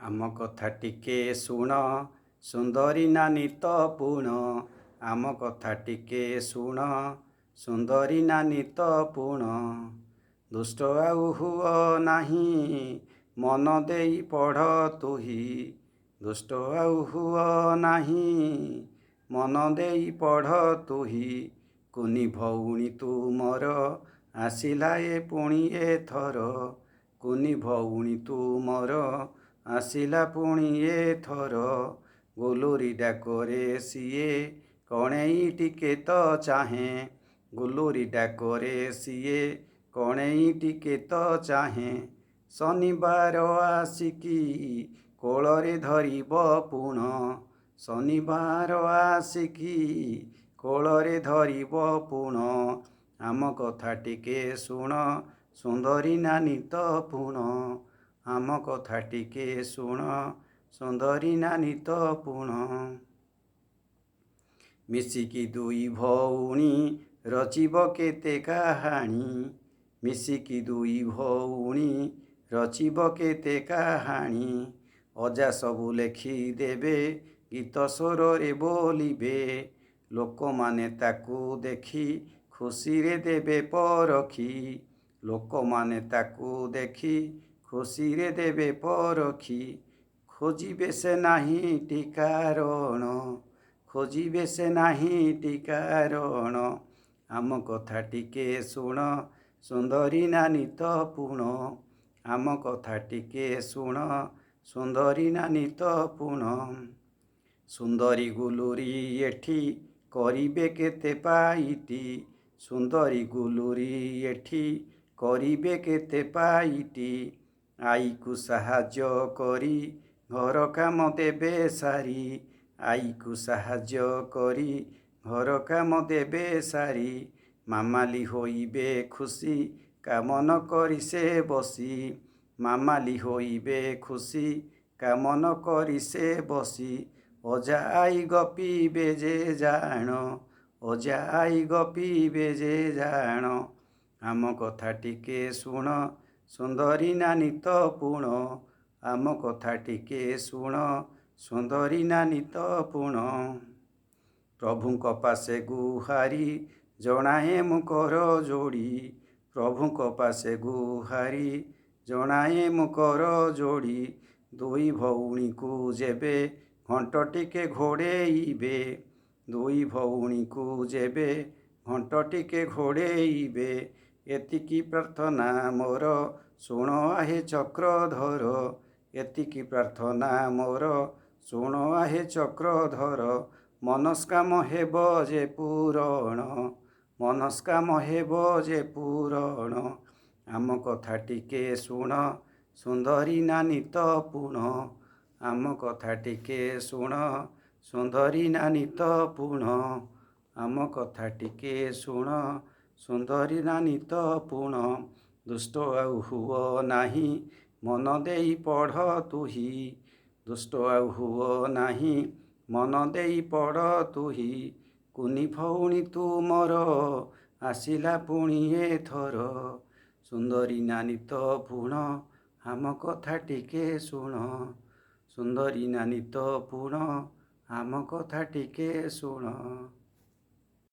ଆମ କଥା ଟିକେ ଶୁଣ ସୁନ୍ଦରୀ ନାନୀ ତ ପୁଣ ଆମ କଥା ଟିକେ ଶୁଣ ସୁନ୍ଦରୀ ନାନୀ ତ ପୁଣ ଦୁଷ୍ଟ ଆଉ ହୁଅ ନାହିଁ ମନ ଦେଇ ପଢ଼ ତୁହି ଦୁଷ୍ଟ ଆଉ ହୁଅ ନାହିଁ ମନ ଦେଇ ପଢ଼ ତୁହି କୁନି ଭଉଣୀ ତୁମର ଆସିଲା ଏ ପୁଣି ଏଥର କୁନି ଭଉଣୀ ତୁମର ଆସିଲା ପୁଣି ଏଥର ଗୁଲୁରି ଡାକରେ ସିଏ କଣେଇ ଟିକେ ତ ଚାହେଁ ଗୁଲୁରି ଡାକରେ ସିଏ କଣେଇ ଟିକେ ତ ଚାହେଁ ଶନିବାର ଆସିକି କୋଳରେ ଧରିବ ପୁଣ ଶନିବାର ଆସିକି କୋଳରେ ଧରିବ ପୁଣ ଆମ କଥା ଟିକେ ଶୁଣ ସୁନ୍ଦରୀ ନାନୀ ତ ପୁଣ ଆମ କଥା ଟିକେ ଶୁଣ ସୁନ୍ଦରୀ ନାନୀ ତ ପୁଣ ମିଶିକି ଦୁଇ ଭଉଣୀ ରଚିବ କେତେ କାହାଣୀ ମିଶିକି ଦୁଇ ଭଉଣୀ ରଚିବ କେତେ କାହାଣୀ ଅଜା ସବୁ ଲେଖିଦେବେ ଗୀତ ସ୍ୱରରେ ବୋଲିବେ ଲୋକମାନେ ତାକୁ ଦେଖି ଖୁସିରେ ଦେବେ ପରଖି ଲୋକମାନେ ତାକୁ ଦେଖି ଖୁସିରେ ଦେବେ ପରଖି ଖୋଜିବେ ସେ ନାହିଁ ଟିକାରଣ ଖୋଜିବେ ସେ ନାହିଁ ଟିକାରଣ ଆମ କଥା ଟିକେ ଶୁଣ ସୁନ୍ଦରୀ ନାନୀ ତ ପୁଣ ଆମ କଥା ଟିକେ ଶୁଣ ସୁନ୍ଦରୀ ନାନୀ ତ ପୁଣ ସୁନ୍ଦରୀ ଗୁଲୁରି ଏଠି କରିବେ କେତେ ପାଇଟି ସୁନ୍ଦରୀ ଗୁଲୁରି ଏଠି କରିବେ କେତେ ପାଇଟି ଆଈକୁ ସାହାଯ୍ୟ କରି ଘର କାମ ଦେବେ ସାରି ଆଈକୁ ସାହାଯ୍ୟ କରି ଘର କାମ ଦେବେ ସାରି ମାମାଲି ହୋଇବେ ଖୁସି କାମ ନ କରି ସେ ବସି ମାମାଲି ହୋଇବେ ଖୁସି କାମ ନ କରି ସେ ବସି ଅଜା ଆଈ ଗପିବେ ଯେ ଜାଣ ଅଜା ଆଈ ଗପିବେ ଯେ ଜାଣ ଆମ କଥା ଟିକେ ଶୁଣ ସୁନ୍ଦରୀ ନାନୀ ତ ପୁଣ ଆମ କଥା ଟିକେ ଶୁଣ ସୁନ୍ଦରୀ ନାନୀ ତ ପୁଣ ପ୍ରଭୁଙ୍କ ପାଶେ ଗୁହାରି ଜଣାଏ ମୁଁ କର ଯୋଡ଼ି ପ୍ରଭୁଙ୍କ ପାଶେ ଗୁହାରି ଜଣାଏ ମୁଁ କର ଯୋଡ଼ି ଦୁଇ ଭଉଣୀକୁ ଯେବେ ଘଣ୍ଟ ଟିକେ ଘୋଡ଼େଇବେ ଦୁଇ ଭଉଣୀକୁ ଯେବେ ଘଣ୍ଟ ଟିକେ ଘୋଡ଼େଇବେ ଏତିକି ପ୍ରାର୍ଥନା ମୋର ଶୁଣ ଆହେ ଚକ୍ରଧର ଏତିକି ପ୍ରାର୍ଥନା ମୋର ଶୁଣ ଆହେ ଚକ୍ରଧର ମନସ୍କାମ ହେବ ଯେ ପୂରଣ ମନସ୍କାମ ହେବ ଯେ ପୂରଣ ଆମ କଥା ଟିକେ ଶୁଣ ସୁନ୍ଦରୀ ନାନୀ ତ ପୁଣ ଆମ କଥା ଟିକେ ଶୁଣ ସୁନ୍ଦରୀ ନାନୀ ତ ପୁଣ ଆମ କଥା ଟିକେ ଶୁଣ ସୁନ୍ଦରୀ ନାନୀ ତ ପୁଣ ଦୁଷ୍ଟ ଆଉ ହୁଅ ନାହିଁ ମନ ଦେଇ ପଢ଼ ତୁହି ଦୁଷ୍ଟ ଆଉ ହୁଅ ନାହିଁ ମନ ଦେଇ ପଢ଼ ତୁହି କୁନି ଭଉଣୀ ତୁମର ଆସିଲା ପୁଣି ଏଥର ସୁନ୍ଦରୀ ନାନୀ ତ ପୁଣ ଆମ କଥା ଟିକେ ଶୁଣ ସୁନ୍ଦରୀ ନାନୀ ତ ପୁଣ ଆମ କଥା ଟିକେ ଶୁଣ।